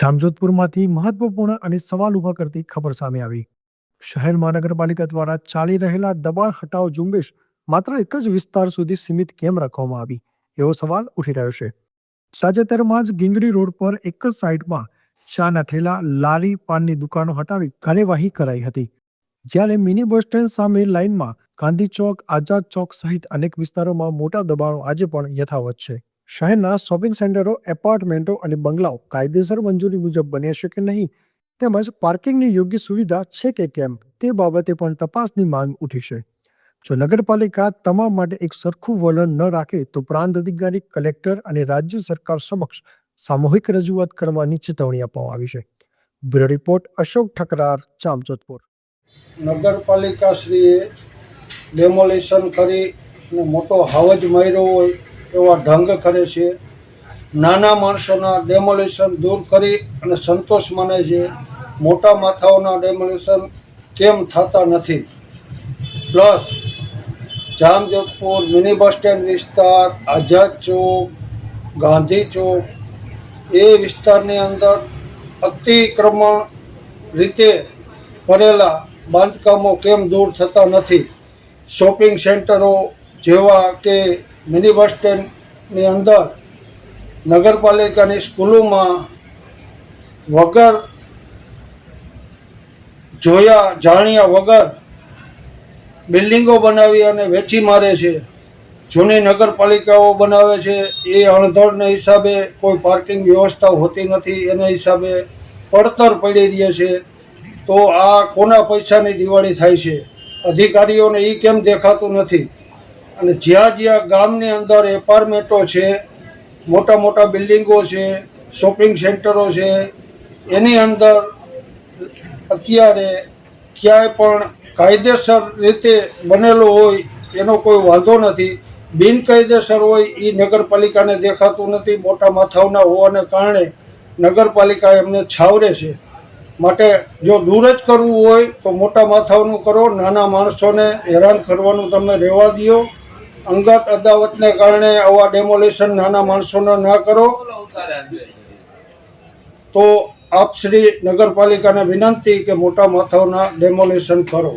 જામજોધપુરમાંથી મહત્વપૂર્ણ અને સવાલ ઉભા કરતી ખબર સામે આવી. શહેર મહાનગરપાલિકા દ્વારા ચાલી રહેલા દબાણ હટાવ ઝુંબેશ માત્ર એક જ વિસ્તાર સુધી સીમિત કેમ રાખવામાં આવી, એવો સવાલ ઉઠી રહ્યો છે. તાજેતરમાં જ ગીંગડી રોડ પર એક જ સાઇટમાં ચાના ઠેલા, લારી, પાનની દુકાનો હટાવી કાર્યવાહી કરાઈ હતી. જ્યારે મિની બસ સ્ટેન્ડ સામે લાઇનમાં ગાંધી ચોક, આઝાદ ચોક સહિત અનેક વિસ્તારોમાં મોટા દબાણો આજે પણ યથાવત છે. શહેરના શોપિંગ સેન્ટરો, એપાર્ટમેન્ટો અને બંગલાઓ કાયદેસર મંજૂરી મુજબ બન્યા છે કે નહીં, તેમજ પાર્કિંગની યોગ્ય સુવિધા છે કે કેમ, તે બાબતે પણ તપાસની માંગ ઉઠી છે. જો નગરપાલિકા તમામ માટે એક સરખું વલણ ન રાખે તો પ્રાંત અધિકારી, કલેક્ટર અને રાજ્ય સરકાર સમક્ષ સામૂહિક રજૂઆત કરવાની ચેતવણી આપવામાં આવી છે. Bureau report, Ashok Thakrar, Jamjodhpur. નગરપાલિકાશ્રીએ ડેમોલિશન કરી મોટો હાવજ માર્યો હોય એવા ઢંગ કરે છે. નાના માણસોના ડેમોલિશન દૂર કરી અને સંતોષ માને છે. મોટા માથાઓના ડેમોલિશન કેમ થતા નથી? Plus Jamjodhpur mini bus stand વિસ્તાર, આઝાદ ચોક, ગાંધી ચોક એ વિસ્તારની અંદર અતિક્રમણ રીતે કરેલા બાંધકામો કેમ દૂર થતા નથી? શોપિંગ સેન્ટરો જેવા કે મિની બસ સ્ટેન્ડની અંદર નગરપાલિકાની સ્કૂલોમાં વગર જોયા જાણ્યા વગર બિલ્ડિંગો બનાવી અને વેચી મારે છે. જૂની નગરપાલિકાઓ બનાવે છે એ અણધડના હિસાબે કોઈ પાર્કિંગ વ્યવસ્થા હોતી નથી, એના હિસાબે પડતર પડી રહે છે. તો આ કોના પૈસાની દિવાળી થાય છે? અધિકારીઓને એ કેમ દેખાતું નથી? અને જ્યાં જ્યાં ગામની અંદર એપાર્ટમેન્ટો છે, મોટા મોટા બિલ્ડિંગો છે, શોપિંગ સેન્ટરો છે, એની અંદર અત્યારે ક્યાંય પણ કાયદેસર રીતે બનેલો હોય એનો કોઈ વાંધો નથી. બિનકાયદેસર હોય એ નગરપાલિકાને દેખાતું નથી. મોટા માથાઓના હોવાને કારણે નગરપાલિકા એમને છાવરે છે. માટે જો દૂર જ કરવું હોય તો મોટા માથાઓનું કરો, નાના માણસોને હેરાન કરવાનું તમે રહેવા દો. અંગત અદાવતને કારણે આવા ડેમોલિશન નાના માણસોને ના કરો. તો આપ શ્રી નગરપાલિકાને વિનંતી કે મોટા માથાઓના ડેમોલિશન કરો.